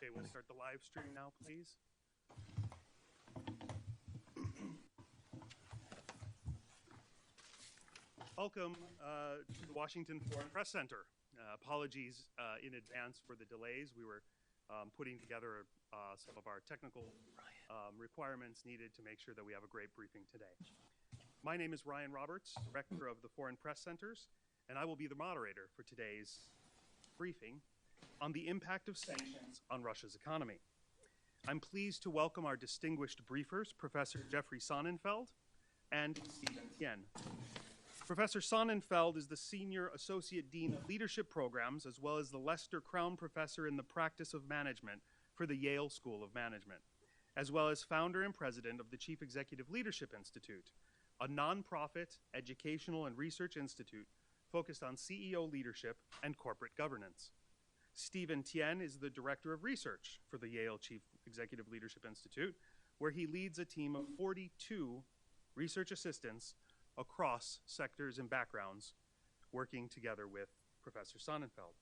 Okay, we'll start the live stream now, please. Welcome to the Washington Foreign Press Center. Apologies in advance for the delays. We were putting together some of our technical requirements needed to make sure that we have a great briefing today. My name is Ryan Roberts, Director of the Foreign Press Centers, and I will be the moderator for today's briefing on the impact of sanctions on Russia's economy. I'm pleased to welcome our distinguished briefers, Professor Jeffrey Sonnenfeld and Stephen Tien. Professor Sonnenfeld is the Senior Associate Dean of Leadership Programs, as well as the Lester Crown Professor in the Practice of Management for the Yale School of Management, as well as founder and president of the Chief Executive Leadership Institute, a nonprofit educational and research institute focused on CEO leadership and corporate governance. Stephen Tien is the Director of Research for the Yale Chief Executive Leadership Institute, where he leads a team of 42 research assistants across sectors and backgrounds, working together with Professor Sonnenfeld.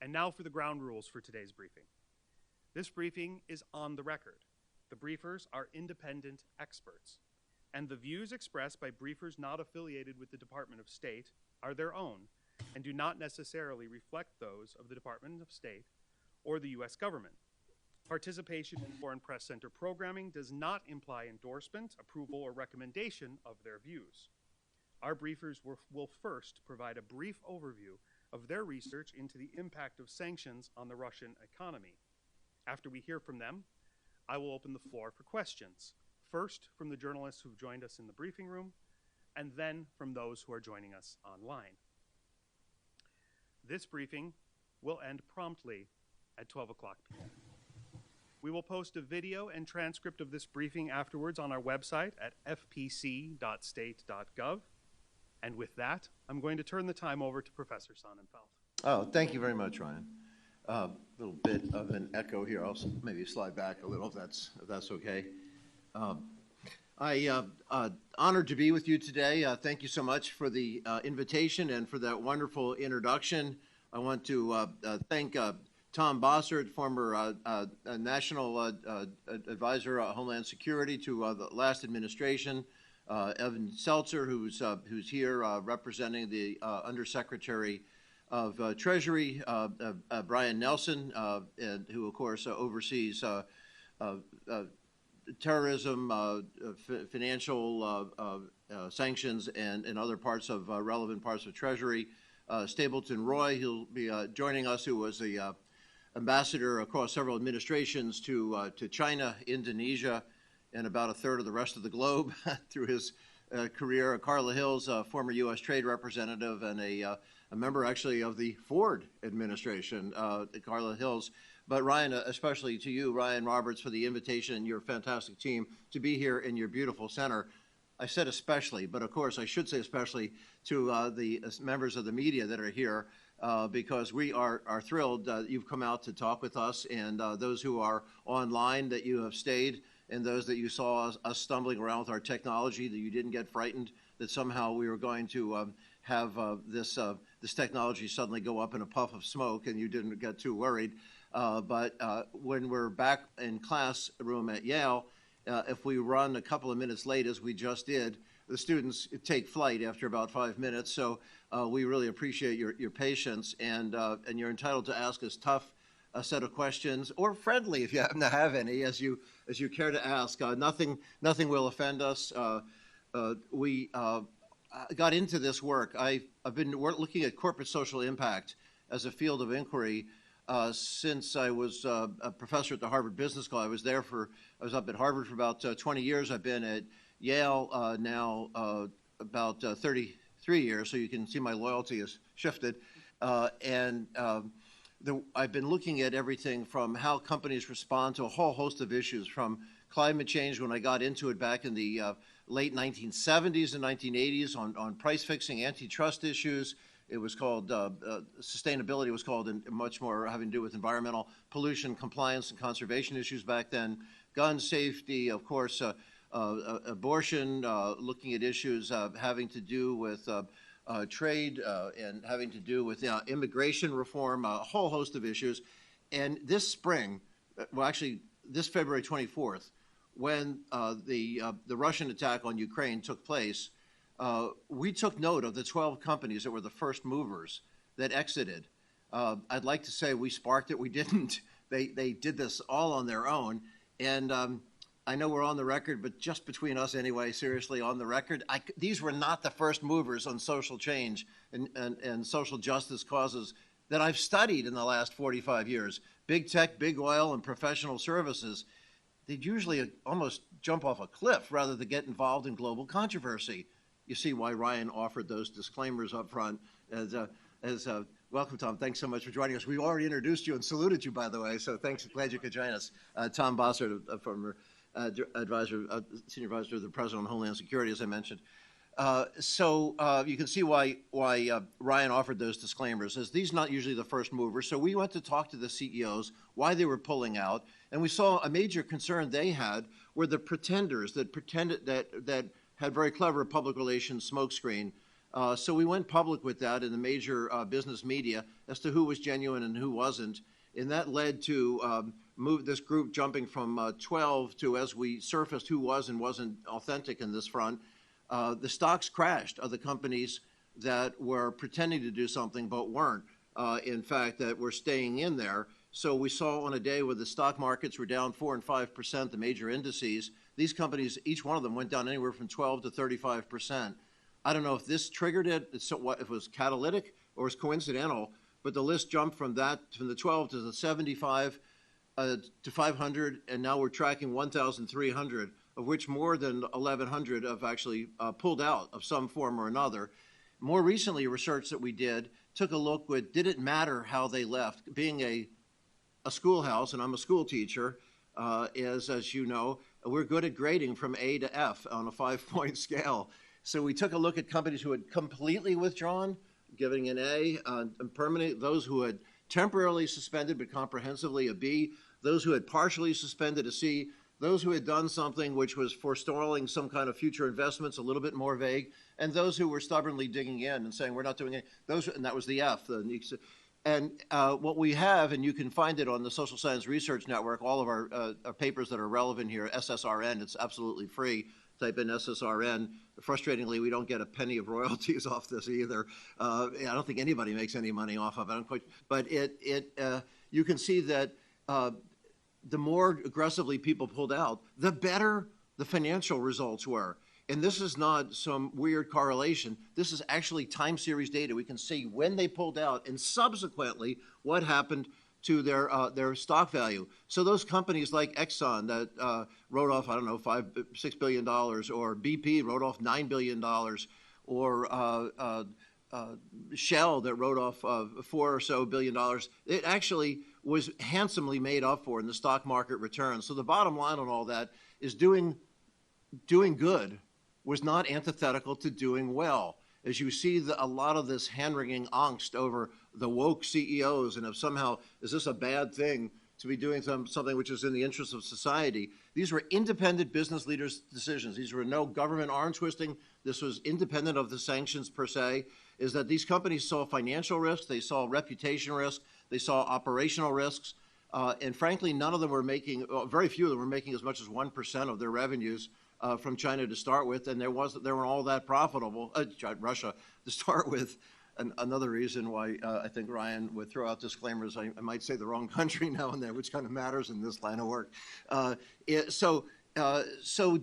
And now for the ground rules for today's briefing. This briefing is on the record. The briefers are independent experts, and the views expressed by briefers not affiliated with the Department of State are their own and do not necessarily reflect those of the Department of State or the U.S. government. Participation in Foreign Press Center programming does not imply endorsement, approval, or recommendation of their views. Our briefers will first provide a brief overview of their research into the impact of sanctions on the Russian economy. After we hear from them, I will open the floor for questions, first from the journalists who've joined us in the briefing room, and then from those who are joining us online. This briefing will end promptly at 12 o'clock p.m. We will post a video and transcript of this briefing afterwards on our website at fpc.state.gov. And with that, I'm going to turn the time over to Professor Sonnenfeld. Oh, thank you very much, Ryan. A little bit of an echo here. I'll maybe slide back a little if that's okay. Honored to be with you today. Thank you so much for the invitation and for that wonderful introduction. I want to thank Tom Bossert, former National Advisor on Homeland Security to the last administration, Evan Seltzer, who's here representing the Undersecretary of Treasury, Brian Nelson, and who, of course, oversees terrorism, financial sanctions, and other parts of relevant parts of Treasury. Stapleton Roy, who'll be joining us, who was the ambassador across several administrations to China, Indonesia, and about a third of the rest of the globe through his career. Carla Hills, former U.S. Trade Representative and a member actually of the Ford administration, Carla Hills. But Ryan, especially to you, Ryan Roberts, for the invitation and your fantastic team to be here in your beautiful center. I said especially, but of course I should say especially to the members of the media that are here, because we are thrilled that you've come out to talk with us, and those who are online that you have stayed, and those that you saw us stumbling around with our technology, that you didn't get frightened that somehow we were going to have this technology suddenly go up in a puff of smoke, and you didn't get too worried. But when we're back in classroom at Yale, if we run a couple of minutes late, as we just did, the students take flight after about 5 minutes. So we really appreciate your patience, and you're entitled to ask us tough set of questions, or friendly if you happen to have any, as you care to ask. Nothing will offend us. We got into this work. I've been looking at corporate social impact as a field of inquiry since I was a professor at the Harvard Business School. I was up at Harvard for about 20 years. I've been at Yale now about 33 years, so you can see my loyalty has shifted. I've been looking at everything from how companies respond to a whole host of issues, from climate change when I got into it back in the late 1970s and 1980s on price fixing, antitrust issues. It was called, sustainability was called, and much more having to do with environmental pollution, compliance, and conservation issues back then. Gun safety, of course, abortion, looking at issues having to do with trade and having to do with immigration reform, a whole host of issues. And this spring, well, actually, this February 24th, when the Russian attack on Ukraine took place, we took note of the 12 companies that were the first movers that exited. I'd like to say we sparked it. We didn't. They did this all on their own. And I know we're on the record, but just between us anyway, seriously, on the record, these were not the first movers on social change and social justice causes that I've studied in the last 45 years. Big tech, big oil, and professional services, they'd usually almost jump off a cliff rather than get involved in global controversy. You see why Ryan offered those disclaimers up front. Welcome, Tom. Thanks so much for joining us. We already introduced you and saluted you, by the way, so thanks. Glad you could join us. Tom Bossert, former senior advisor to the President on Homeland Security, as I mentioned. So you can see why Ryan offered those disclaimers, as these are not usually the first movers. So we went to talk to the CEOs, why they were pulling out, and we saw a major concern they had were the pretenders that pretended that had very clever public relations smokescreen. So we went public with that in the major business media as to who was genuine and who wasn't. And that led to move this group jumping from 12 to, as we surfaced who was and wasn't authentic in this front, the stocks crashed of the companies that were pretending to do something but weren't, in fact, that were staying in there. So we saw on a day where the stock markets were down 4 and 5%, the major indices, these companies, each one of them went down anywhere from 12 to 35%. I don't know if this triggered it, if it was catalytic or was coincidental, but the list jumped from the 12 to the 75 to 500, and now we're tracking 1,300, of which more than 1,100 have actually pulled out of some form or another. More recently, research that we did took a look with, did it matter how they left? Being a schoolhouse, and I'm a school teacher, as you know, we're good at grading from A to F on a 5-point scale. So we took a look at companies who had completely withdrawn, giving an A, and permanent, those who had temporarily suspended but comprehensively a B, those who had partially suspended a C, those who had done something which was forestalling some kind of future investments, a little bit more vague, and those who were stubbornly digging in and saying, we're not doing it. And that was the F. And what we have, and you can find it on the Social Science Research Network, all of our papers that are relevant here, SSRN, it's absolutely free. Type in SSRN. Frustratingly, we don't get a penny of royalties off this either. I don't think anybody makes any money off of it. But you can see that the more aggressively people pulled out, the better the financial results were. And this is not some weird correlation. This is actually time series data. We can see when they pulled out and subsequently what happened to their stock value. So those companies like Exxon that wrote off, I don't know, $6 billion, or BP wrote off $9 billion, or Shell that wrote off $4 or so billion, it actually was handsomely made up for in the stock market returns. So the bottom line on all that is doing good was not antithetical to doing well. As you see a lot of this hand-wringing angst over the woke CEOs and if somehow, is this a bad thing to be doing something which is in the interest of society? These were independent business leaders' decisions. These were no government arm twisting. This was independent of the sanctions per se, is that these companies saw financial risk, they saw reputation risk, they saw operational risks, and frankly, none of them were making, very few of them were making as much as 1% of their revenues from China to start with, and they weren't all that profitable, Russia to start with. Another reason why I think Ryan would throw out disclaimers, I might say the wrong country now and then, which kind of matters in this line of work. So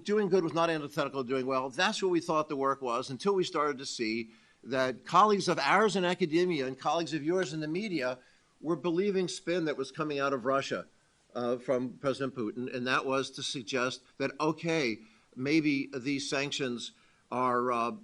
doing good was not antithetical to doing well. That's what we thought the work was until we started to see that colleagues of ours in academia and colleagues of yours in the media were believing spin that was coming out of Russia from President Putin, and that was to suggest that, okay, maybe these sanctions and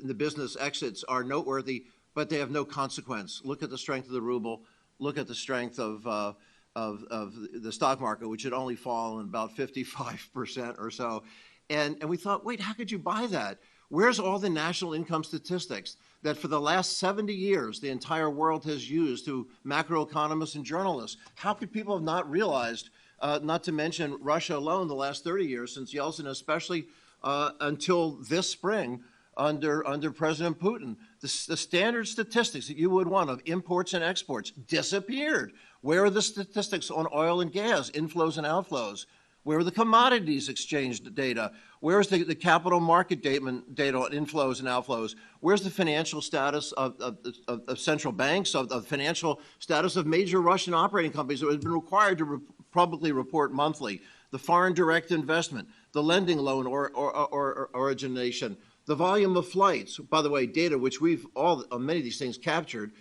the business exits are noteworthy, but they have no consequence. Look at the strength of the ruble. Look at the strength of the stock market, which had only fallen about 55% or so. And we thought, wait, how could you buy that? Where's all the national income statistics that for the last 70 years the entire world has used to macroeconomists and journalists? How could people have not realized, not to mention Russia alone, the last 30 years since Yeltsin, especially until this spring, under President Putin. The standard statistics that you would want of imports and exports disappeared. Where are the statistics on oil and gas, inflows and outflows? Where are the commodities exchange data? Where's the capital market data on inflows and outflows? Where's the financial status of central banks, of the financial status of major Russian operating companies that have been required to publicly report monthly? The foreign direct investment, the lending loan or origination, the volume of flights. By the way, data which we've many of these things captured,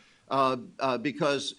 because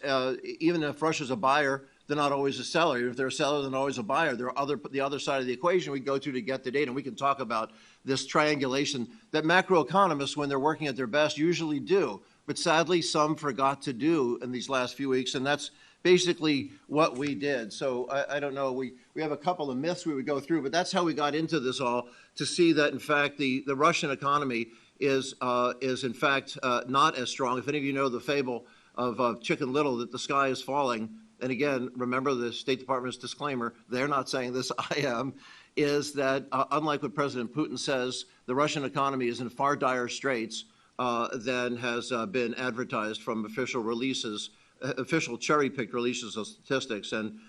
even if Russia's a buyer, they're not always a seller. If they're a seller, they're not always a buyer. There are the other side of the equation we go to get the data. And we can talk about this triangulation that macroeconomists, when they're working at their best, usually do. But sadly, some forgot to do in these last few weeks. And that's basically what we did. So I don't know. We have a couple of myths we would go through, but that's how we got into this all, to see that, in fact, the Russian economy is in fact, not as strong. If any of you know the fable of Chicken Little, that the sky is falling, and again, remember the State Department's disclaimer, they're not saying this, I am, is that unlike what President Putin says, the Russian economy is in far dire straits than has been advertised from official releases, official cherry-picked releases of statistics. And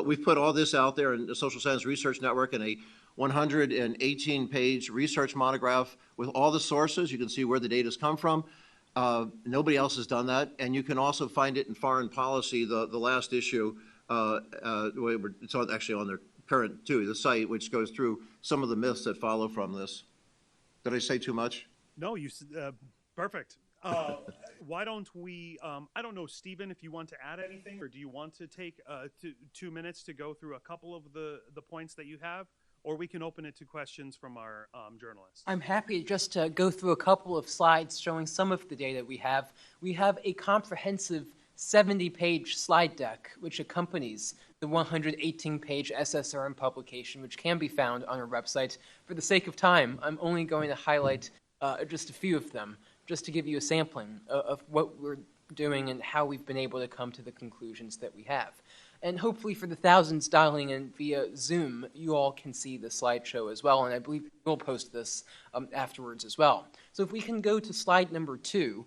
we've put all this out there in the Social Science Research Network in a 118-page research monograph with all the sources. You can see where the data's come from. Nobody else has done that, and you can also find it in Foreign Policy, the last issue. It's actually on their current, too, the site, which goes through some of the myths that follow from this. Did I say too much? No, you perfect. Why don't we, I don't know, Stephen, if you want to add anything, or do you want to take 2 minutes to go through a couple of the points that you have? Or we can open it to questions from our journalists. I'm happy just to go through a couple of slides showing some of the data we have. We have a comprehensive 70-page slide deck which accompanies the 118-page SSRM publication, which can be found on our website. For the sake of time, I'm only going to highlight just a few of them, just to give you a sampling of what we're doing and how we've been able to come to the conclusions that we have. And hopefully for the thousands dialing in via Zoom, you all can see the slideshow as well, and I believe we'll post this afterwards as well. So if we can go to slide number 2,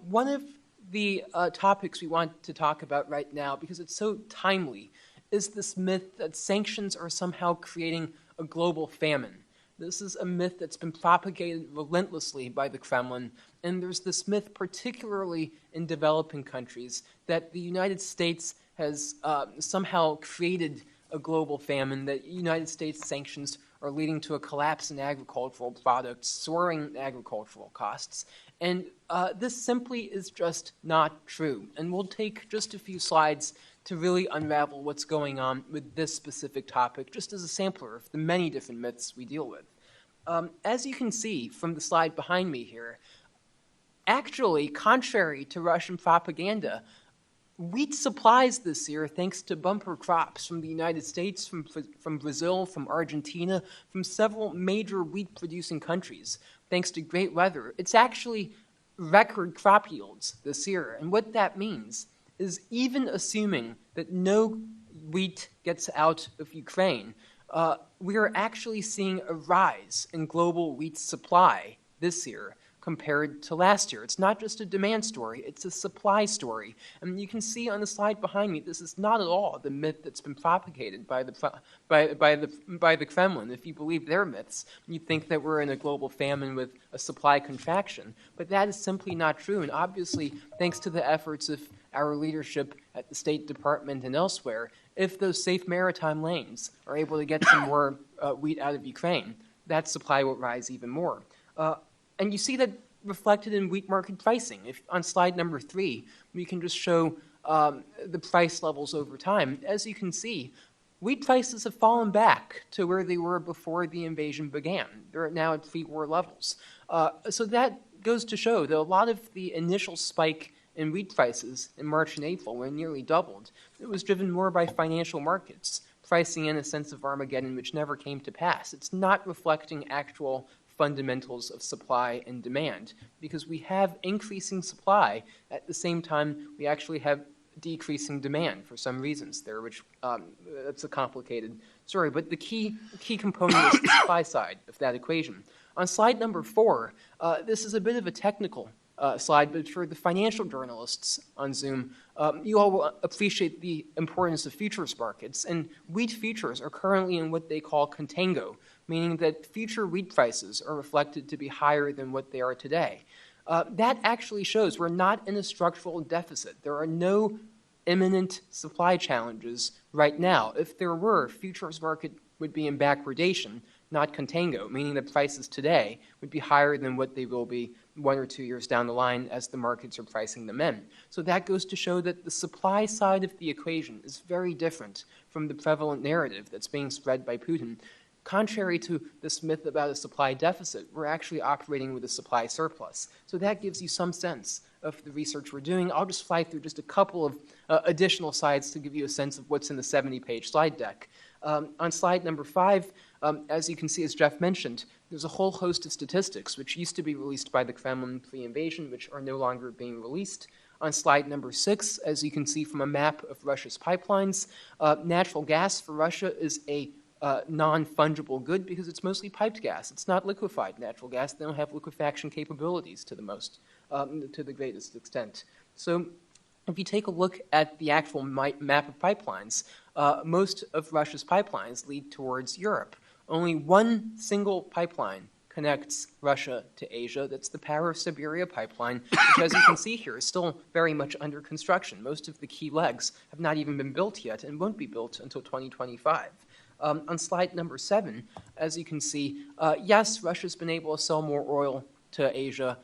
one of the topics we want to talk about right now, because it's so timely, is this myth that sanctions are somehow creating a global famine. This is a myth that's been propagated relentlessly by the Kremlin, and there's this myth particularly in developing countries that the United States has somehow created a global famine, that United States sanctions are leading to a collapse in agricultural products, soaring agricultural costs. And this simply is just not true. And we'll take just a few slides to really unravel what's going on with this specific topic, just as a sampler of the many different myths we deal with. As you can see from the slide behind me here, actually, contrary to Russian propaganda, wheat supplies this year, thanks to bumper crops from the United States, from Brazil, from Argentina, from several major wheat-producing countries, thanks to great weather. It's actually record crop yields this year. And what that means is, even assuming that no wheat gets out of Ukraine, we are actually seeing a rise in global wheat supply this year compared to last year. It's not just a demand story, it's a supply story. And you can see on the slide behind me, this is not at all the myth that's been propagated by the Kremlin. If you believe their myths, you think that we're in a global famine with a supply contraction. But that is simply not true. And obviously, thanks to the efforts of our leadership at the State Department and elsewhere, if those safe maritime lanes are able to get some more wheat out of Ukraine, that supply will rise even more. And you see that reflected in wheat market pricing. If on slide number 3, we can just show the price levels over time. As you can see, wheat prices have fallen back to where they were before the invasion began. They're now at pre-war levels. So that goes to show that a lot of the initial spike in wheat prices in March and April, when nearly doubled, it was driven more by financial markets, pricing in a sense of Armageddon which never came to pass. It's not reflecting actual fundamentals of supply and demand, because we have increasing supply at the same time we actually have decreasing demand for some reasons there, which that's a complicated story. But the key component is the supply side of that equation. On slide number 4, this is a bit of a technical slide, but for the financial journalists on Zoom, you all will appreciate the importance of futures markets. And wheat futures are currently in what they call contango, meaning that future wheat prices are reflected to be higher than what they are today. That actually shows we're not in a structural deficit. There are no imminent supply challenges right now. If there were, futures market would be in backwardation, not contango, meaning that prices today would be higher than what they will be 1 or 2 years down the line as the markets are pricing them in. So that goes to show that the supply side of the equation is very different from the prevalent narrative that's being spread by Putin. Contrary to this myth about a supply deficit, we're actually operating with a supply surplus. So that gives you some sense of the research we're doing. I'll just fly through just a couple of additional slides to give you a sense of what's in the 70-page slide deck. On slide number 5, as you can see, as Jeff mentioned, there's a whole host of statistics which used to be released by the Kremlin pre-invasion, which are no longer being released. On slide number 6, as you can see from a map of Russia's pipelines, natural gas for Russia is a non-fungible good because it's mostly piped gas. It's not liquefied natural gas. They don't have liquefaction capabilities to the greatest extent. So if you take a look at the actual map of pipelines, most of Russia's pipelines lead towards Europe. Only one single pipeline connects Russia to Asia. That's the Power of Siberia pipeline, which, as you can see here, is still very much under construction. Most of the key legs have not even been built yet and won't be built until 2025. On slide number 7, as you can see, yes, Russia's been able to sell more oil to Asia,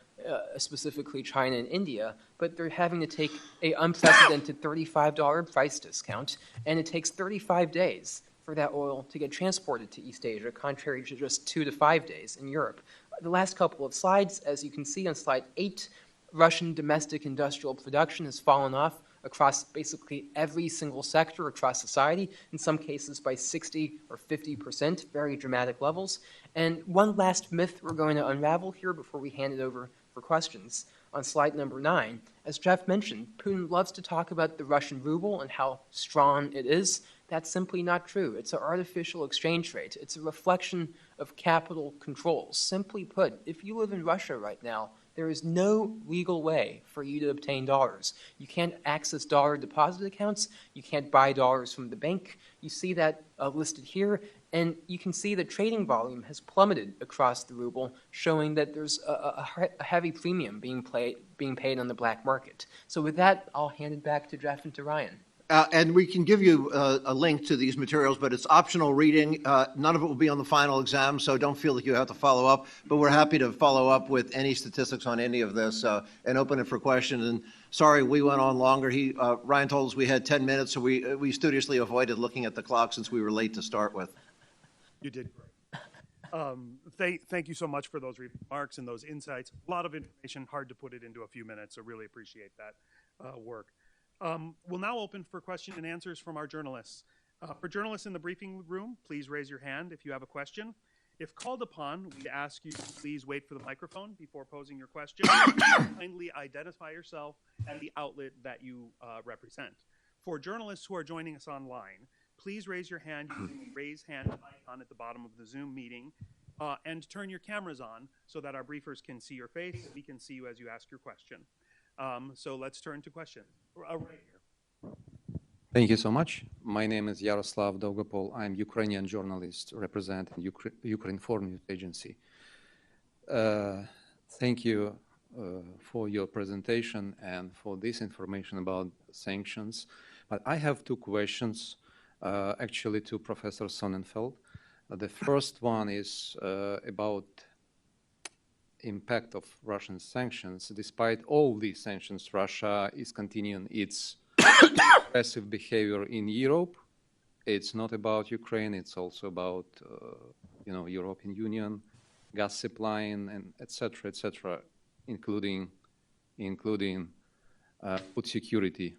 specifically China and India, but they're having to take an unprecedented $35 price discount, and it takes 35 days for that oil to get transported to East Asia, contrary to just 2 to 5 days in Europe. The last couple of slides, as you can see on slide 8, Russian domestic industrial production has fallen off across basically every single sector across society, in some cases by 60 or 50%, very dramatic levels. And one last myth we're going to unravel here before we hand it over for questions. On slide number 9, as Jeff mentioned, Putin loves to talk about the Russian ruble and how strong it is. That's simply not true. It's an artificial exchange rate. It's a reflection of capital controls. Simply put, if you live in Russia right now, there is no legal way for you to obtain dollars. You can't access dollar deposit accounts. You can't buy dollars from the bank. You see that listed here, and you can see that trading volume has plummeted across the ruble, showing that there's a heavy premium being paid on the black market. So with that, I'll hand it back to Jeff and to Ryan. And we can give you a link to these materials, but it's optional reading. None of it will be on the final exam, so don't feel like you have to follow up. But we're happy to follow up with any statistics on any of this and open it for questions. And sorry, we went on longer. Ryan told us we had 10 minutes, so we studiously avoided looking at the clock since we were late to start with. You did great. Thank you so much for those remarks and those insights. A lot of information, hard to put it into a few minutes, so really appreciate that work. We'll now open for question and answers from our journalists. For journalists in the briefing room, please raise your hand if you have a question. If called upon, we ask you to please wait for the microphone before posing your question. Kindly identify yourself and the outlet that you represent. For journalists who are joining us online, please raise your hand using the raise hand icon at the bottom of the Zoom meeting and turn your cameras on so that our briefers can see your face and we can see you as you ask your question. So let's turn to questions. Right here. Thank you so much. My name is Yaroslav Dolgopol. I'm Ukrainian journalist representing Ukraine Foreign News Agency. Thank you for your presentation and for this information about sanctions. But I have two questions, actually, to Professor Sonnenfeld. The first one is about impact of Russian sanctions. Despite all these sanctions, Russia is continuing its aggressive behavior in Europe. It's not about Ukraine. It's also about, European Union, gas supply, and et cetera, including food security.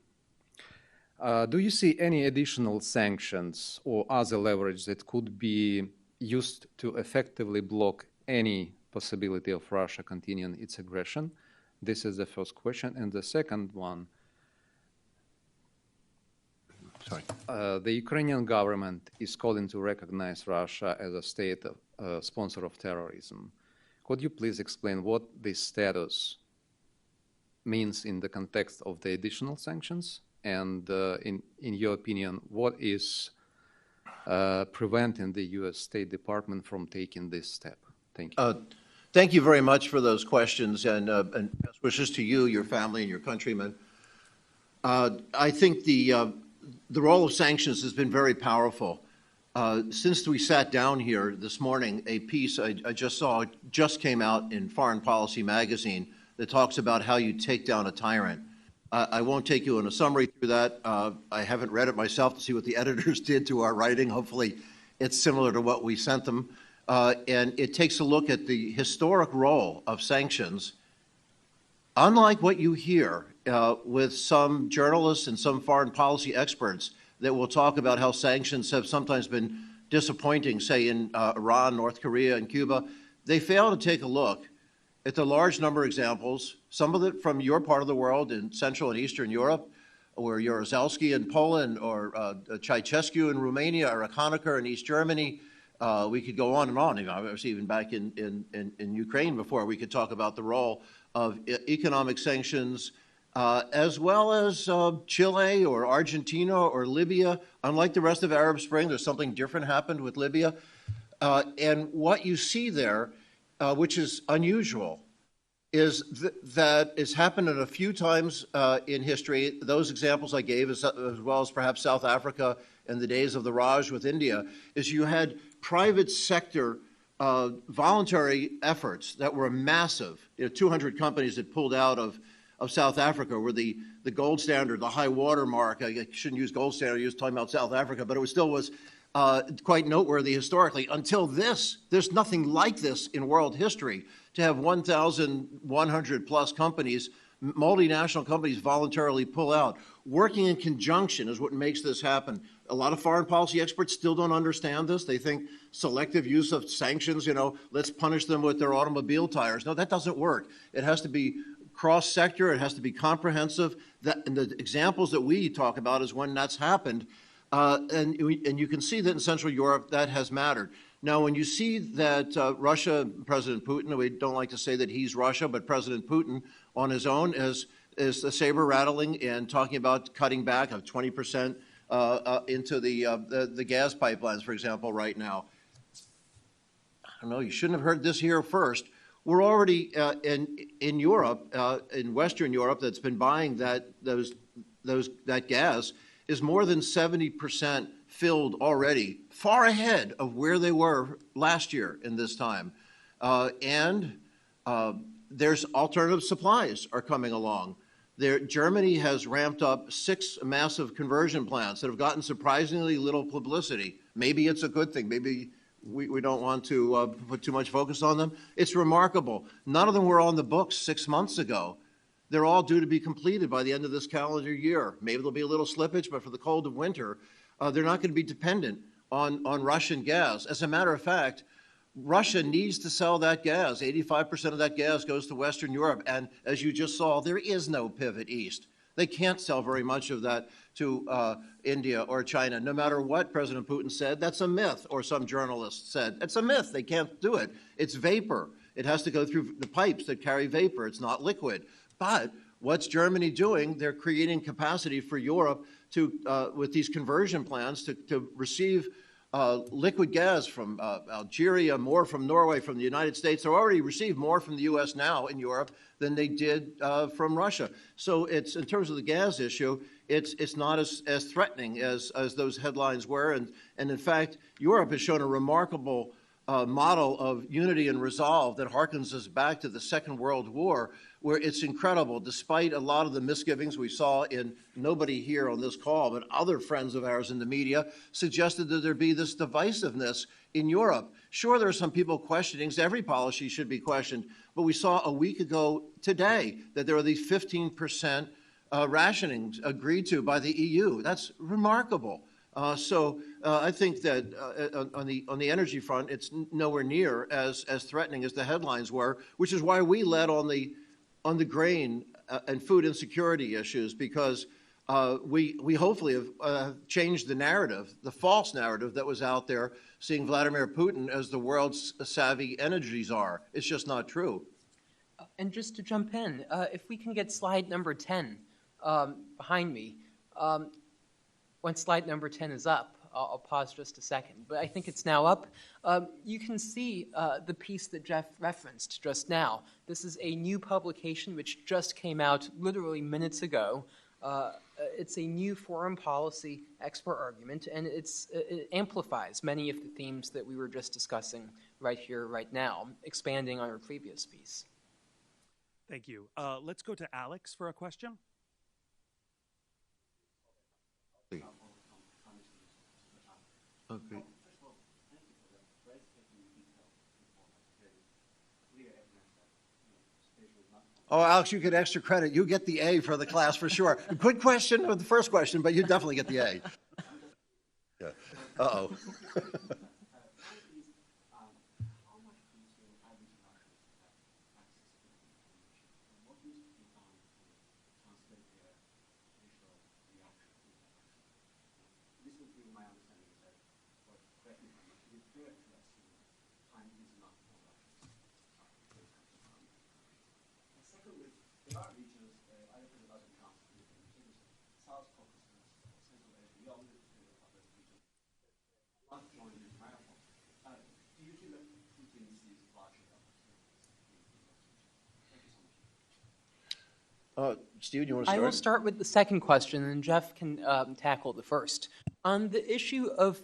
Do you see any additional sanctions or other leverage that could be used to effectively block any possibility of Russia continuing its aggression? This is the first question. And the second one, the Ukrainian government is calling to recognize Russia as a state sponsor of terrorism. Could you please explain what this status means in the context of the additional sanctions? And in your opinion, what is preventing the U.S. State Department from taking this step? Thank you. Thank you very much for those questions, and best wishes to you, your family, and your countrymen. I think the role of sanctions has been very powerful. Since we sat down here this morning, a piece I just saw just came out in Foreign Policy magazine that talks about how you take down a tyrant. I won't take you in a summary through that. I haven't read it myself to see what the editors did to our writing. Hopefully it's similar to what we sent them. And it takes a look at the historic role of sanctions, unlike what you hear with some journalists and some foreign policy experts that will talk about how sanctions have sometimes been disappointing, say in Iran, North Korea, and Cuba. They fail to take a look at the large number of examples, some of it from your part of the world in Central and Eastern Europe, or Jaruzelski in Poland, or Ceausescu in Romania, or Honecker in East Germany. We could go on and on. I was even back in Ukraine before. We could talk about the role of economic sanctions, as well as Chile or Argentina or Libya. Unlike the rest of Arab Spring, there's something different happened with Libya. And what you see there, which is unusual, is that it's happened a few times in history. Those examples I gave, as well as perhaps South Africa in the days of the Raj with India, is you had private sector voluntary efforts that were massive. 200 companies that pulled out of South Africa were the gold standard, the high water mark. I shouldn't use gold standard, I was talking about South Africa, but it still was quite noteworthy historically. Until this, there's nothing like this in world history, to have 1,100 plus companies, multinational companies, voluntarily pull out. Working in conjunction is what makes this happen. A lot of foreign policy experts still don't understand this. They think selective use of sanctions, let's punish them with their automobile tires. No, that doesn't work. It has to be cross-sector. It has to be comprehensive. And the examples that we talk about is when that's happened. And you can see that in Central Europe that has mattered. Now, when you see that Russia, President Putin, we don't like to say that he's Russia, but President Putin on his own is saber rattling and talking about cutting back of 20% into the gas pipelines, for example, right now. I don't know, you shouldn't have heard this here first. We're already in Europe, in Western Europe, that's been buying that gas is more than 70% filled already, far ahead of where they were last year in this time. And there's alternative supplies are coming along. Germany has ramped up 6 massive conversion plants that have gotten surprisingly little publicity. Maybe it's a good thing. Maybe we don't want to put too much focus on them. It's remarkable. None of them were on the books 6 months ago. They're all due to be completed by the end of this calendar year. Maybe there'll be a little slippage, but for the cold of winter, they're not going to be dependent on Russian gas. As a matter of fact, Russia needs to sell that gas. 85% of that gas goes to Western Europe. And as you just saw, there is no pivot east. They can't sell very much of that to India or China. No matter what President Putin said, that's a myth, or some journalist said. It's a myth. They can't do it. It's vapor. It has to go through the pipes that carry vapor. It's not liquid. But what's Germany doing? They're creating capacity for Europe to, with these conversion plans, to receive liquid gas from Algeria, more from Norway, from the United States. They're already received more from the U.S. now in Europe than they did from Russia. So it's, in terms of the gas issue, it's not as threatening as those headlines were. And in fact, Europe has shown a remarkable model of unity and resolve that harkens us back to the Second World War, where it's incredible, despite a lot of the misgivings we saw in, nobody here on this call, but other friends of ours in the media suggested that there be this divisiveness in Europe. Sure, there are some people questioning, every policy should be questioned, but we saw a week ago today that there are these 15% rationings agreed to by the EU. That's remarkable. So I think that on the energy front, it's nowhere near as threatening as the headlines were, which is why we led on the grain and food insecurity issues, because we hopefully have changed the narrative, the false narrative that was out there, seeing Vladimir Putin as the world's savvy energy czar. It's just not true. And just to jump in, if we can get slide number 10 behind me, when slide number 10 is up, I'll pause just a second, but I think it's now up. You can see the piece that Jeff referenced just now. This is a new publication which just came out literally minutes ago. It's a new foreign policy expert argument, and it amplifies many of the themes that we were just discussing right here, right now, expanding on our previous piece. Thank you. Let's go to Alex for a question. Okay. Oh, Alex, you get extra credit. You get the A for the class for sure. Good question with the first question, but you definitely get the A. Yeah. Uh-oh. Steve, you want to start? I will start with the second question, and Jeff can tackle the first. On the issue of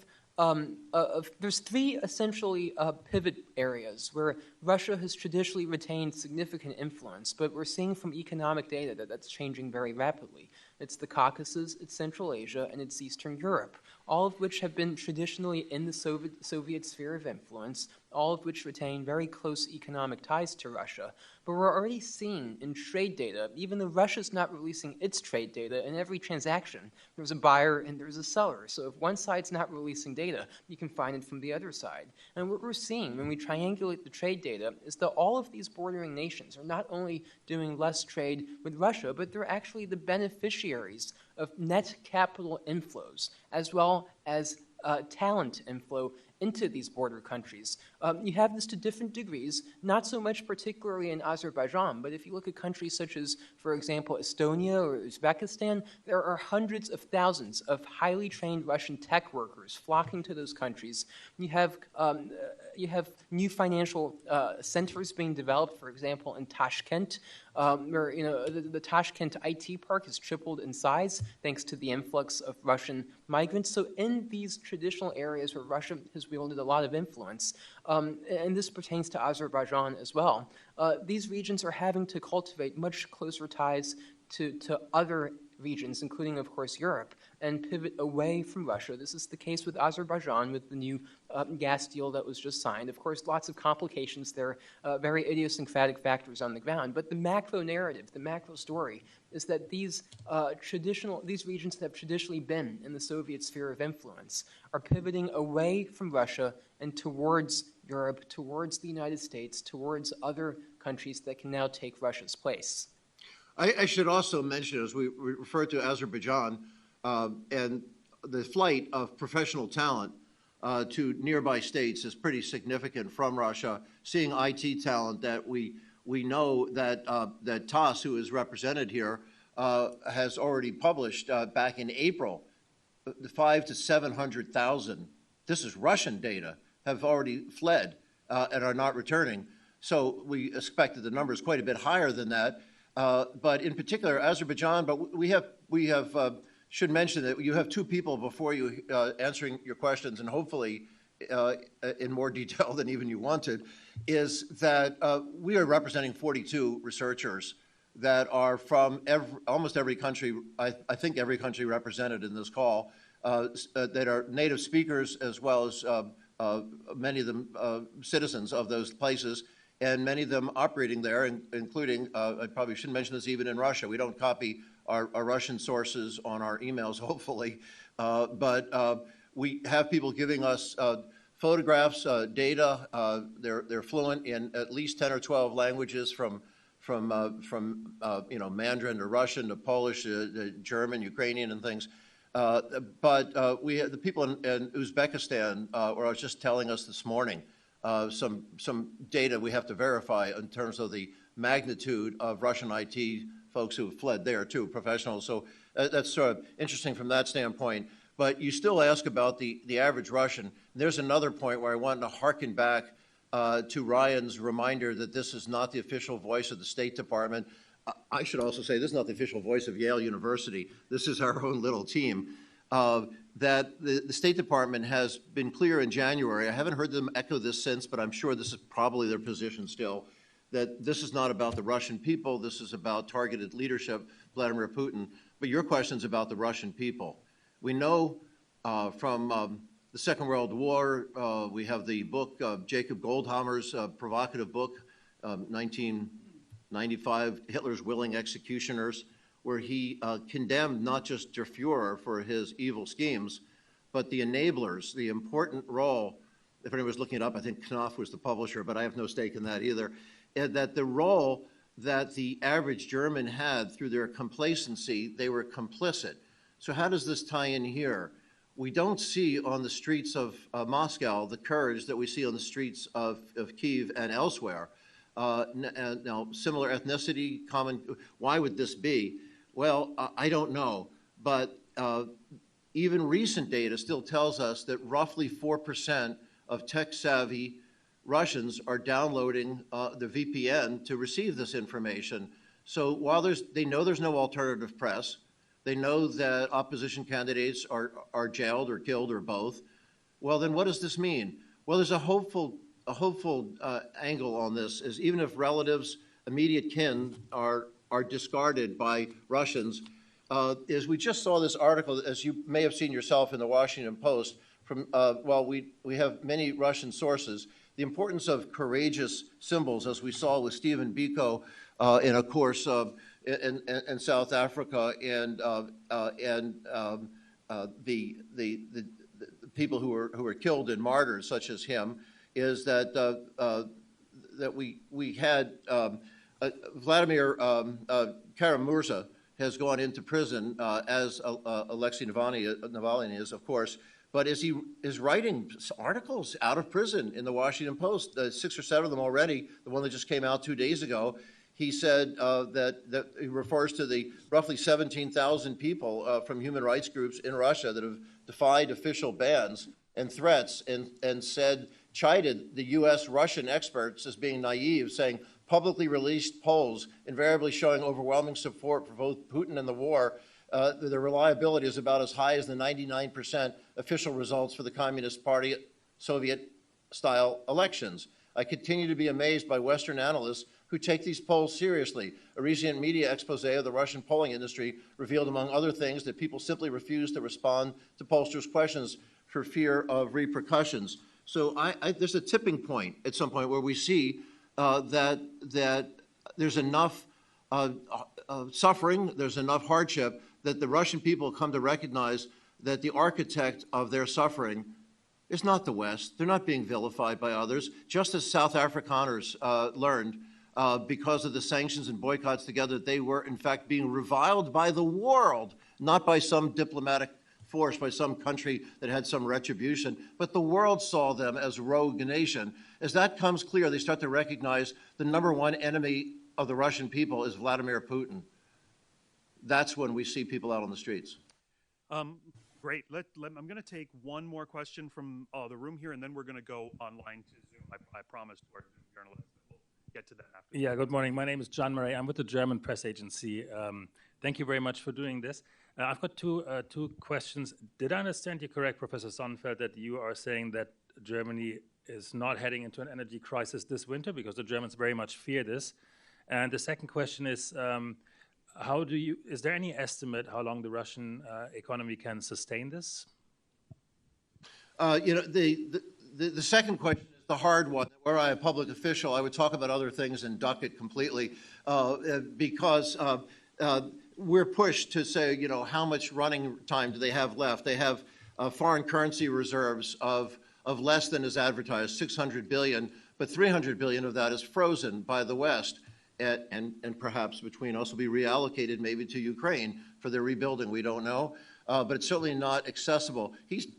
there's three essentially pivot areas where Russia has traditionally retained significant influence, but we're seeing from economic data that that's changing very rapidly. It's the Caucasus, it's Central Asia, and it's Eastern Europe, all of which have been traditionally in the Soviet sphere of influence, all of which retain very close economic ties to Russia. But we're already seeing in trade data, even though Russia's not releasing its trade data, in every transaction, there's a buyer and there's a seller. So if one side's not releasing data, you can find it from the other side. And what we're seeing when we triangulate the trade data is that all of these bordering nations are not only doing less trade with Russia, but they're actually the beneficiaries of net capital inflows, as well as talent inflow into these border countries. You have this to different degrees, not so much particularly in Azerbaijan, but if you look at countries such as, for example, Estonia or Uzbekistan, there are hundreds of thousands of highly trained Russian tech workers flocking to those countries. You have new financial centers being developed, for example, in Tashkent, where the Tashkent IT park has tripled in size thanks to the influx of Russian migrants. So in these traditional areas where Russia has wielded a lot of influence, and this pertains to Azerbaijan as well, these regions are having to cultivate much closer ties to other regions, including, of course, Europe, and pivot away from Russia. This is the case with Azerbaijan with the new gas deal that was just signed. Of course, lots of complications there, very idiosyncratic factors on the ground. But the macro narrative, the macro story, is that these regions that have traditionally been in the Soviet sphere of influence are pivoting away from Russia and towards Europe, towards the United States, towards other countries that can now take Russia's place. I should also mention, as we refer to Azerbaijan, and the flight of professional talent to nearby states is pretty significant from Russia. Seeing IT talent that we know that TASS, who is represented here, has already published back in April, 500,000 to 700,000. This is Russian data, have already fled and are not returning. So we expect that the number is quite a bit higher than that. But in particular, Azerbaijan, but we should mention that you have two people before you answering your questions, and hopefully in more detail than even you wanted, is that we are representing 42 researchers that are from almost every country, I think every country represented in this call, that are native speakers as well as many of them citizens of those places, and many of them operating there, including, I probably shouldn't mention this, even in Russia. We don't copy our Russian sources on our emails, hopefully, but we have people giving us photographs, data. They're fluent in at least 10 or 12 languages from Mandarin to Russian to Polish to German, Ukrainian, and things. But we have the people in Uzbekistan, or I was just telling us this morning, some data we have to verify in terms of the magnitude of Russian IT folks who have fled there too, professionals. So that's sort of interesting from that standpoint. But you still ask about the average Russian. There's another point where I wanted to hearken back to Ryan's reminder that this is not the official voice of the State Department. I should also say this is not the official voice of Yale University. This is our own little team. That the State Department has been clear in January. I haven't heard them echo this since, but I'm sure this is probably their position still, that this is not about the Russian people. This is about targeted leadership, Vladimir Putin. But your question's about the Russian people. We know from the Second World War, we have the book of Jacob Goldhammer's provocative book, 1995, Hitler's Willing Executioners, where he condemned not just Der Fuhrer for his evil schemes, but the enablers, the important role. If anyone was looking it up, I think Knopf was the publisher, but I have no stake in that either. That the role that the average German had through their complacency, they were complicit. So how does this tie in here? We don't see on the streets of Moscow the courage that we see on the streets of Kyiv and elsewhere. Now, similar ethnicity, common, why would this be? Well, I don't know, but even recent data still tells us that roughly 4% of tech-savvy Russians are downloading the VPN to receive this information. So while they know there's no alternative press, they know that opposition candidates are jailed or killed or both. Well, then what does this mean? Well, there's a hopeful angle on this, is even if relatives, immediate kin are discarded by Russians, is we just saw this article, as you may have seen yourself in the Washington Post, from, we have many Russian sources, the importance of courageous symbols, as we saw with Stephen Biko in a course in South Africa, and the people who were killed and martyred, such as him, is that that we had Vladimir Karamurza has gone into prison as Alexei Navalny is, of course. But as he is writing articles out of prison in the Washington Post, 6 or 7 of them already, the one that just came out 2 days ago, he said that he refers to the roughly 17,000 people from human rights groups in Russia that have defied official bans and threats and chided the U.S. Russian experts as being naive, saying publicly released polls invariably showing overwhelming support for both Putin and the war. The reliability is about as high as the 99% official results for the Communist Party Soviet-style elections. I continue to be amazed by Western analysts who take these polls seriously. A recent media expose of the Russian polling industry revealed, among other things, that people simply refuse to respond to pollsters' questions for fear of repercussions. So there's a tipping point at some point where we see that there's enough suffering, there's enough hardship, that the Russian people come to recognize that the architect of their suffering is not the West. They're not being vilified by others, just as South Afrikaners learned because of the sanctions and boycotts together, they were in fact being reviled by the world, not by some diplomatic force, by some country that had some retribution, but the world saw them as rogue nation. As that comes clear, they start to recognize the number one enemy of the Russian people is Vladimir Putin. That's when we see people out on the streets. Great. I'm going to take one more question from the room here, and then we're going to go online to Zoom. I promised our journalists that we'll get to that after. Yeah, good morning. My name is John Murray. I'm with the German press agency. Thank you very much for doing this. I've got two questions. Did I understand you correct, Professor Sonnenfeld, that you are saying that Germany is not heading into an energy crisis this winter, because the Germans very much fear this? And the second question is, is there any estimate how long the Russian economy can sustain this? The second question is the hard one. Were I a public official, I would talk about other things and duck it completely because we're pushed to say, how much running time do they have left? They have foreign currency reserves of less than is advertised, 600 billion, but 300 billion of that is frozen by the West. and perhaps between us will be reallocated maybe to Ukraine for their rebuilding. We don't know, but it's certainly not accessible.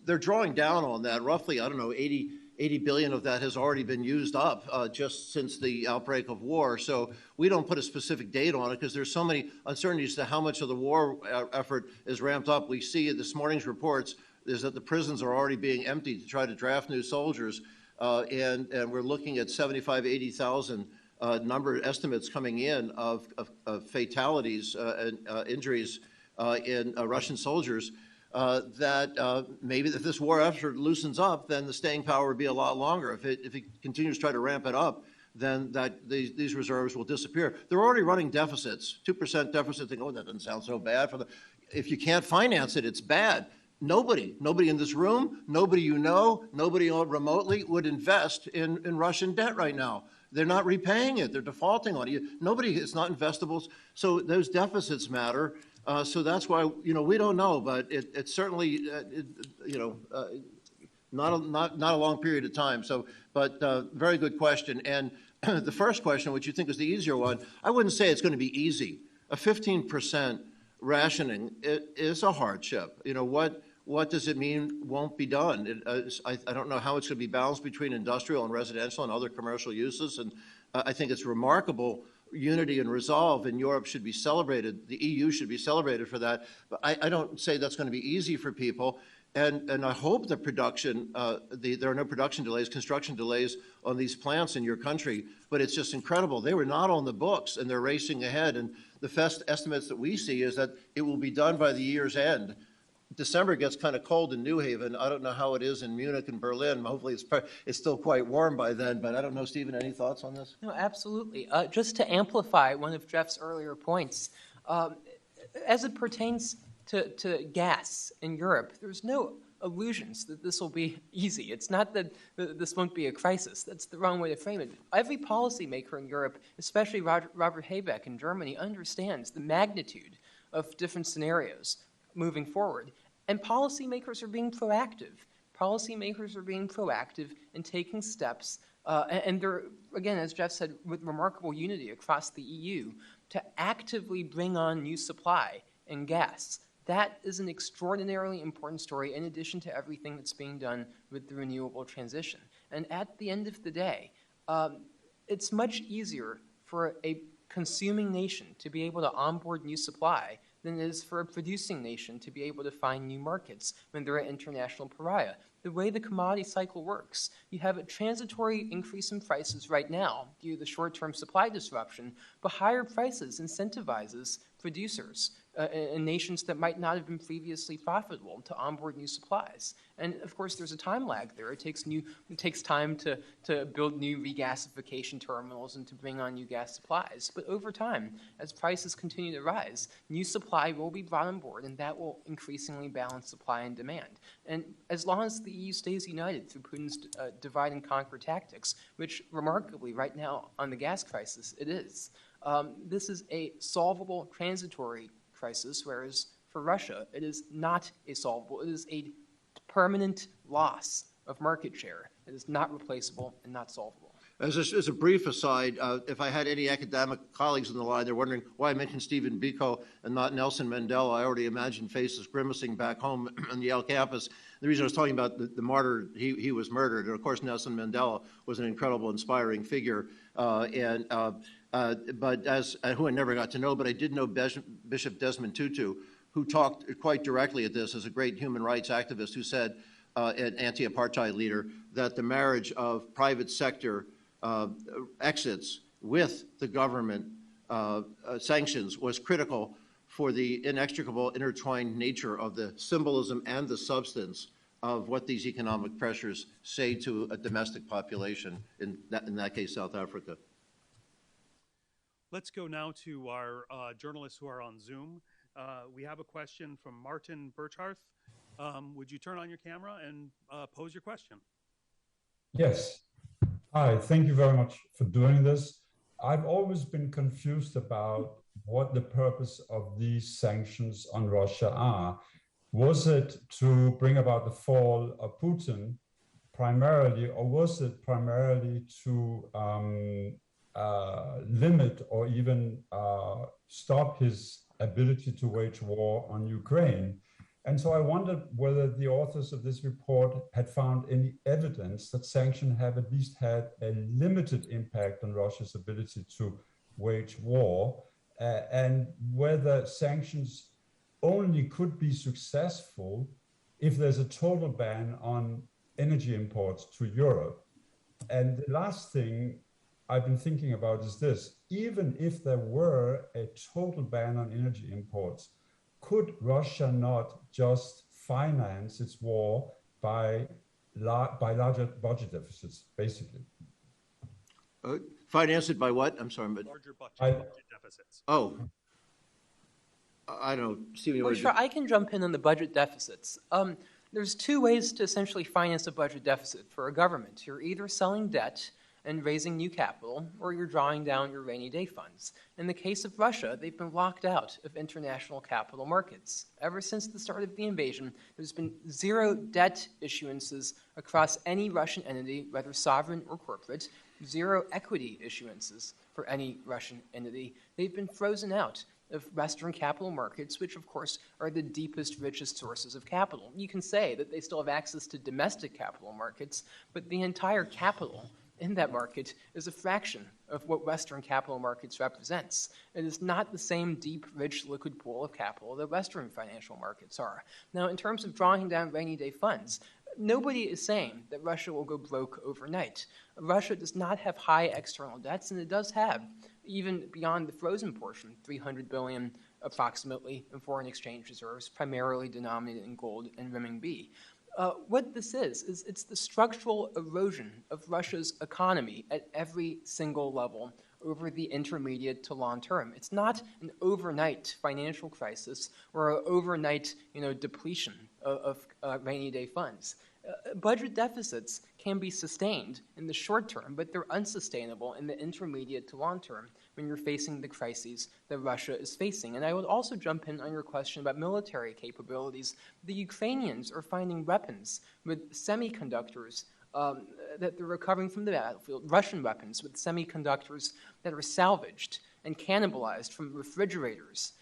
They're drawing down on that. Roughly, I don't know, 80 billion of that has already been used up just since the outbreak of war. So we don't put a specific date on it because there's so many uncertainties to how much of the war effort is ramped up. We see this morning's reports is that the prisons are already being emptied to try to draft new soldiers, and we're looking at 75, 80,000 number estimates coming in of fatalities and injuries in Russian soldiers. That maybe if this war effort loosens up, then the staying power would be a lot longer. If it continues to try to ramp it up, then these reserves will disappear. They're already running deficits, 2% deficit. Think, oh, that doesn't sound so bad. If you can't finance it, it's bad. Nobody in this room, nobody you know, nobody remotely would invest in Russian debt right now. They're not repaying it. They're defaulting on it. It's not investables. So those deficits matter. So that's why, we don't know, but it's certainly, not a long period of time. So, but very good question. And the first question, which you think is the easier one, I wouldn't say it's going to be easy. A 15% rationing is a hardship. What does it mean won't be done? I don't know how it's going to be balanced between industrial and residential and other commercial uses. And I think it's remarkable. Unity and resolve in Europe should be celebrated. The EU should be celebrated for that. But I don't say that's going to be easy for people. And I hope the production, there are no production delays, construction delays on these plants in your country. But it's just incredible. They were not on the books, and they're racing ahead. And the best estimates that we see is that it will be done by the year's end. December gets kind of cold in New Haven. I don't know how it is in Munich and Berlin. Hopefully it's still quite warm by then, but I don't know, Stephen, any thoughts on this? No, absolutely. Just to amplify one of Jeff's earlier points, as it pertains to gas in Europe, there's no illusions that this will be easy. It's not that this won't be a crisis. That's the wrong way to frame it. Every policymaker in Europe, especially Robert Habeck in Germany, understands the magnitude of different scenarios moving forward. And policymakers are being proactive. Policymakers are being proactive in taking steps, and they're, again, as Jeff said, with remarkable unity across the EU, to actively bring on new supply in gas. That is an extraordinarily important story in addition to everything that's being done with the renewable transition. And at the end of the day, it's much easier for a consuming nation to be able to onboard new supply than it is for a producing nation to be able to find new markets when they're an international pariah. The way the commodity cycle works, you have a transitory increase in prices right now due to the short-term supply disruption, but higher prices incentivizes producers in nations that might not have been previously profitable to onboard new supplies. And of course, there's a time lag there. It takes time to build new regasification terminals and to bring on new gas supplies. But over time, as prices continue to rise, new supply will be brought on board, and that will increasingly balance supply and demand. And as long as the EU stays united through Putin's divide and conquer tactics, which remarkably right now on the gas crisis it is, this is a solvable transitory crisis, whereas for Russia, it is not a solvable, it is a permanent loss of market share. It is not replaceable and not solvable. As a brief aside, if I had any academic colleagues on the line, they're wondering why I mentioned Stephen Biko and not Nelson Mandela. I already imagine faces grimacing back home on the Yale campus. The reason I was talking about the martyr, he was murdered. And of course, Nelson Mandela was an incredible, inspiring figure. But who I never got to know, but I did know Bishop Desmond Tutu, who talked quite directly at this as a great human rights activist who said, an anti-apartheid leader, that the marriage of private sector exits with the government sanctions was critical for the inextricable, intertwined nature of the symbolism and the substance of what these economic pressures say to a domestic population, in that case, South Africa. Let's go now to our journalists who are on Zoom. We have a question from Martin Burcharth. Would you turn on your camera and pose your question? Yes. Hi, thank you very much for doing this. I've always been confused about what the purpose of these sanctions on Russia are. Was it to bring about the fall of Putin primarily, or was it primarily to limit or even stop his ability to wage war on Ukraine. And so I wondered whether the authors of this report had found any evidence that sanctions have at least had a limited impact on Russia's ability to wage war, and whether sanctions only could be successful if there's a total ban on energy imports to Europe. And the last thing I've been thinking about is this: even if there were a total ban on energy imports, could Russia not just finance its war by larger budget deficits, basically? Finance it by what? I'm sorry, but Larger budget deficits. oh, I don't know, Stephen. Well, sure, I can jump in on the budget deficits. There's two ways to essentially finance a budget deficit for a government. You're either selling debt and raising new capital, or you're drawing down your rainy day funds. In the case of Russia, they've been locked out of international capital markets. Ever since the start of the invasion, there's been zero debt issuances across any Russian entity, whether sovereign or corporate, zero equity issuances for any Russian entity. They've been frozen out of Western capital markets, which of course are the deepest, richest sources of capital. You can say that they still have access to domestic capital markets, but the entire capital in that market is a fraction of what Western capital markets represents. It is not the same deep, rich, liquid pool of capital that Western financial markets are. Now, in terms of drawing down rainy day funds, nobody is saying that Russia will go broke overnight. Russia does not have high external debts, and it does have, even beyond the frozen portion, $300 billion approximately in foreign exchange reserves, primarily denominated in gold and renminbi. What this is it's the structural erosion of Russia's economy at every single level over the intermediate to long term. It's not an overnight financial crisis or an overnight, depletion of rainy day funds. Budget deficits can be sustained in the short term, but they're unsustainable in the intermediate to long term when you're facing the crises that Russia is facing. And I would also jump in on your question about military capabilities. The Ukrainians are finding weapons with semiconductors that they're recovering from the battlefield, Russian weapons with semiconductors that are salvaged and cannibalized from refrigerators.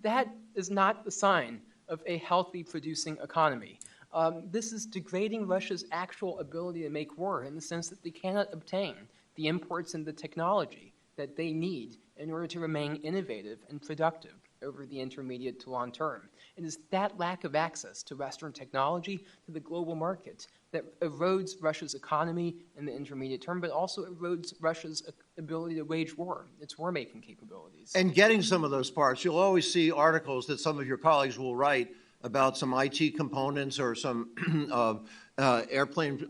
That is not the sign of a healthy producing economy. This is degrading Russia's actual ability to make war in the sense that they cannot obtain the imports and the technology that they need in order to remain innovative and productive over the intermediate to long term. It is that lack of access to Western technology, to the global market, that erodes Russia's economy in the intermediate term, but also erodes Russia's ability to wage war, its war-making capabilities. And getting some of those parts, you'll always see articles that some of your colleagues will write about some IT components or some airplane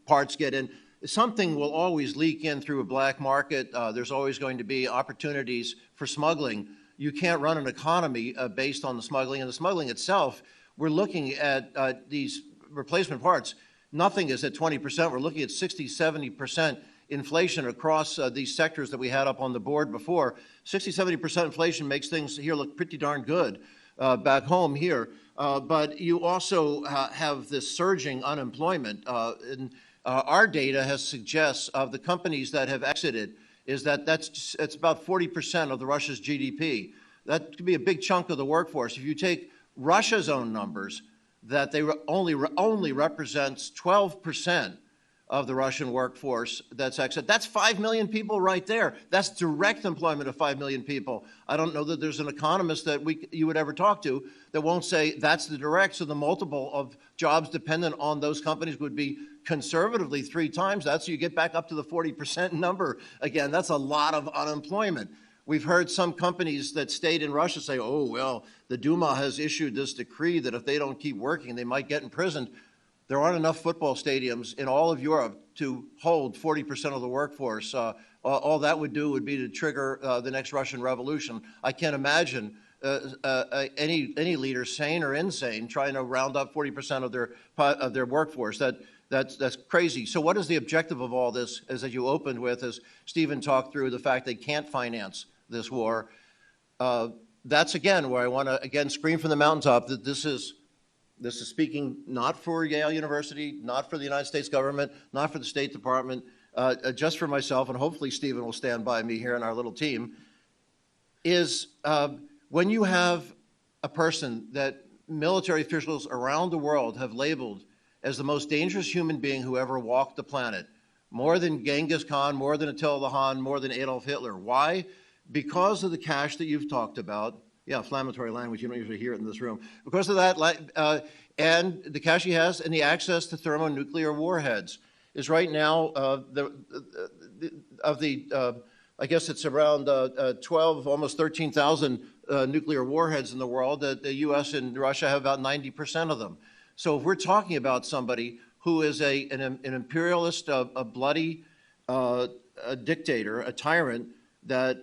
parts get in. Something will always leak in through a black market. There's always going to be opportunities for smuggling. You can't run an economy based on the smuggling. And the smuggling itself, we're looking at these replacement parts. Nothing is at 20%. We're looking at 60, 70% inflation across these sectors that we had up on the board before. 60, 70% inflation makes things here look pretty darn good back home here. But you also have this surging unemployment. And our data suggests of the companies that have exited is that it's about 40% of the Russia's GDP. That could be a big chunk of the workforce. If you take Russia's own numbers, that they only represents 12% of the Russian workforce that's exited. That's 5 million people right there. That's direct employment of 5 million people. I don't know that there's an economist that you would ever talk to that won't say that's the direct. So the multiple of jobs dependent on those companies would be conservatively 3 times that. So you get back up to the 40% number again. That's a lot of unemployment. We've heard some companies that stayed in Russia say, oh, well, the Duma has issued this decree that if they don't keep working, they might get imprisoned. There aren't enough football stadiums in all of Europe to hold 40% of the workforce. All that would do would be to trigger the next Russian Revolution. I can't imagine any leader, sane or insane, trying to round up 40% of their workforce. That's crazy. So what is the objective of all this, as you opened with, as Stephen talked through the fact they can't finance this war? That's, again, where I want to, scream from the mountaintop that this is speaking not for Yale University, not for the United States government, not for the State Department. just for myself, and hopefully Stephen will stand by me here in our little team, is when you have a person that military officials around the world have labeled as the most dangerous human being who ever walked the planet, more than Genghis Khan, more than Attila the Hun, more than Adolf Hitler. Why? Because of the cash that you've talked about. Yeah, inflammatory language, you don't usually hear it in this room. Because of that, and the cash he has and the access to thermonuclear warheads is right now, I guess it's around 12, almost 13,000 nuclear warheads in the world. The U.S. and Russia have about 90% of them. So if we're talking about somebody who is an imperialist, a bloody dictator, a tyrant that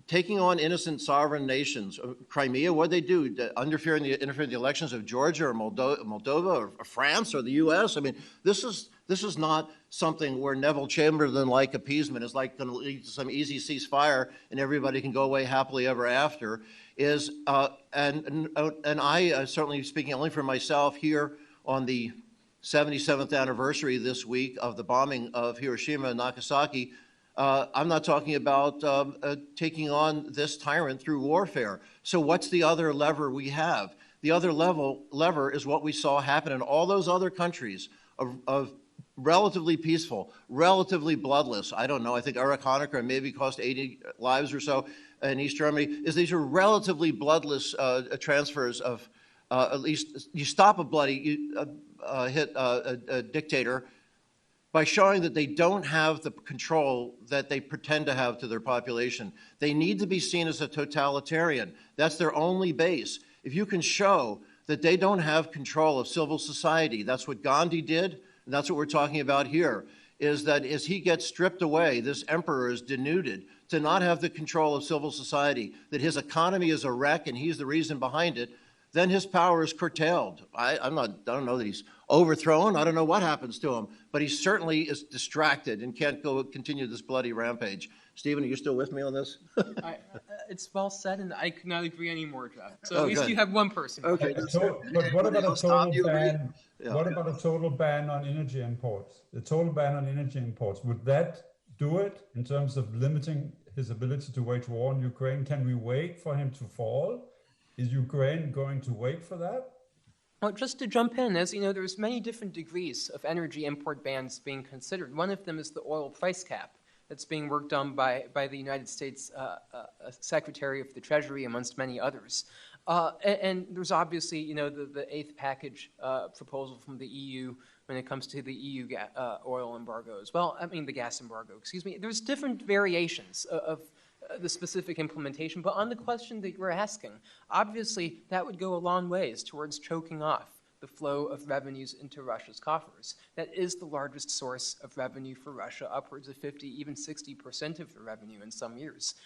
taking on innocent sovereign nations. Crimea, what did they do? Interfere in the elections of Georgia or Moldova or France or the U.S.? I mean, this is not something where Neville Chamberlain-like appeasement is like going to lead to some easy ceasefire and everybody can go away happily ever after. And I, certainly speaking only for myself, here on the 77th anniversary this week of the bombing of Hiroshima and Nagasaki, I'm not talking about taking on this tyrant through warfare. So what's the other lever we have? The other lever is what we saw happen in all those other countries of relatively peaceful, relatively bloodless. I don't know. I think Erich Honecker maybe cost 80 lives or so in East Germany. These are relatively bloodless transfers of at least you stop a bloody hit a dictator by showing that they don't have the control that they pretend to have to their population. They need to be seen as a totalitarian. That's their only base. If you can show that they don't have control of civil society, that's what Gandhi did, and that's what we're talking about here, is that as he gets stripped away, this emperor is denuded to not have the control of civil society, that his economy is a wreck and he's the reason behind it, then his power is curtailed. I don't know that he's overthrown. I don't know what happens to him, but he certainly is distracted and can't continue this bloody rampage. Stephen, are you still with me on this? It's well said, and I could not agree anymore, Jeff. So Oh, at least good. you have one person. Okay. But what about a Stop, total you agree? ban? Yeah. What about a total ban on energy imports? The total ban on energy imports, would that do it in terms of limiting his ability to wage war in Ukraine? Can we wait for him to fall? Is Ukraine going to wait for that? Well, just to jump in, as you know, there's many different degrees of energy import bans being considered. One of them is the oil price cap that's being worked on by the United States Secretary of the Treasury, amongst many others. And there's obviously, you know, the eighth package proposal from the EU when it comes to the EU oil embargo as well. I mean, the gas embargo, excuse me. There's different variations of the specific implementation, but on the question that you're asking, obviously that would go a long ways towards choking off the flow of revenues into Russia's coffers. That is the largest source of revenue for Russia, upwards of 50, even 60% of the revenue in some years.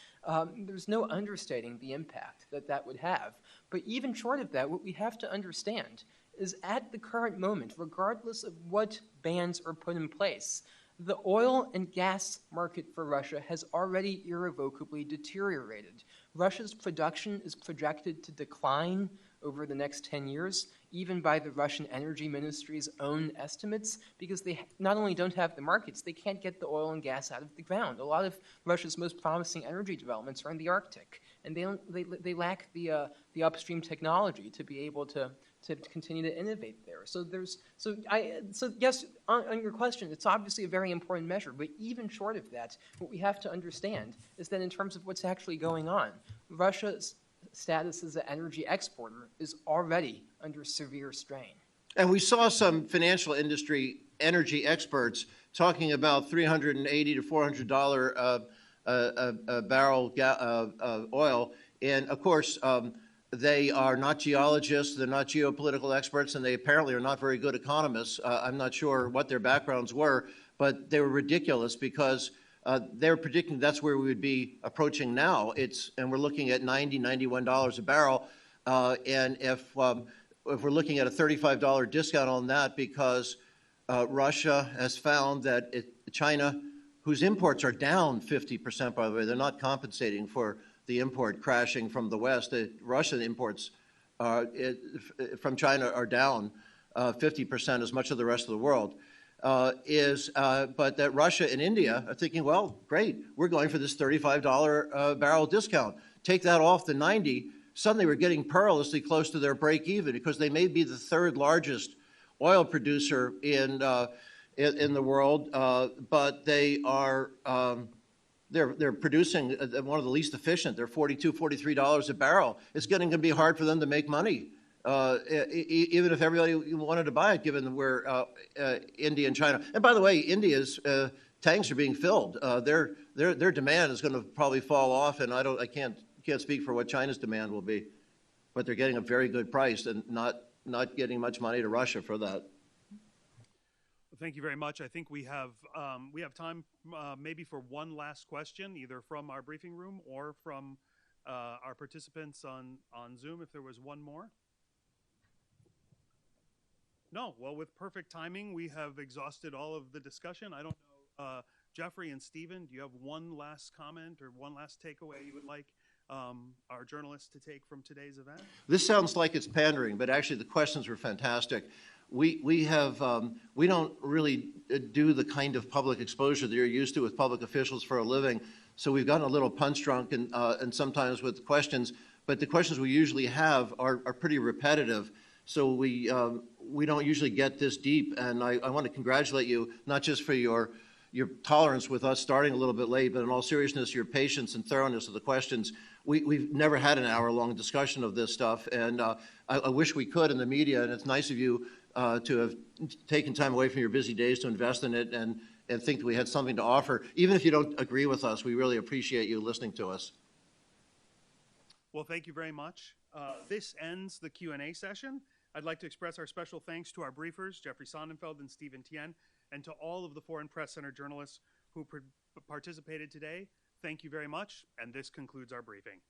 There's no understating the impact that that would have. But even short of that, what we have to understand is at the current moment, regardless of what bans are put in place, the oil and gas market for Russia has already irrevocably deteriorated. Russia's production is projected to decline over the next 10 years, even by the Russian Energy Ministry's own estimates, because they not only don't have the markets, they can't get the oil and gas out of the ground. A lot of Russia's most promising energy developments are in the Arctic, and they lack the upstream technology to be able to continue to innovate there. So yes, on your question, it's obviously a very important measure, but even short of that, what we have to understand is that in terms of what's actually going on, Russia's status as an energy exporter is already under severe strain. And we saw some financial industry energy experts talking about $380 to $400 a barrel oil, and of course, they are not geologists, they're not geopolitical experts, and they apparently are not very good economists. I'm not sure what their backgrounds were, but they were ridiculous because they're predicting that's where we would be approaching now. And we're looking at $90, $91 a barrel. And if we're looking at a $35 discount on that because Russia has found that China, whose imports are down 50%, by the way, they're not compensating for the import crashing from the West. The Russian imports from China are down 50%, as much of the rest of the world. but that Russia and India are thinking, well, great, we're going for this $35 barrel discount. Take that off the 90. Suddenly we're getting perilously close to their break even because they may be the third largest oil producer in the world, but they are they're producing one of the least efficient. They're $42, $43 a barrel. It's going to be hard for them to make money, even if everybody wanted to buy it, given where India and China. And by the way, India's tanks are being filled. Their demand is going to probably fall off, and I can't speak for what China's demand will be, but they're getting a very good price and not getting much money to Russia for that. Thank you very much. I think we have time maybe for one last question, either from our briefing room or from our participants on Zoom, if there was one more. No, well, with perfect timing, we have exhausted all of the discussion. I don't know, Jeffrey and Stephen, do you have one last comment or one last takeaway you would like our journalists to take from today's event? This sounds like it's pandering, but actually the questions were fantastic. We don't really do the kind of public exposure that you're used to with public officials for a living, so we've gotten a little punch drunk and sometimes with questions, but the questions we usually have are pretty repetitive, so we don't usually get this deep, and I want to congratulate you, not just for your tolerance with us starting a little bit late, but in all seriousness, your patience and thoroughness of the questions. We've never had an hour-long discussion of this stuff, and I wish we could in the media, and it's nice of you to have taken time away from your busy days to invest in it and think that we had something to offer. Even if you don't agree with us, we really appreciate you listening to us. Well, thank you very much. This ends the Q&A session. I'd like to express our special thanks to our briefers, Jeffrey Sonnenfeld and Stephen Tien, and to all of the Foreign Press Center journalists who participated today. Thank you very much, and this concludes our briefing.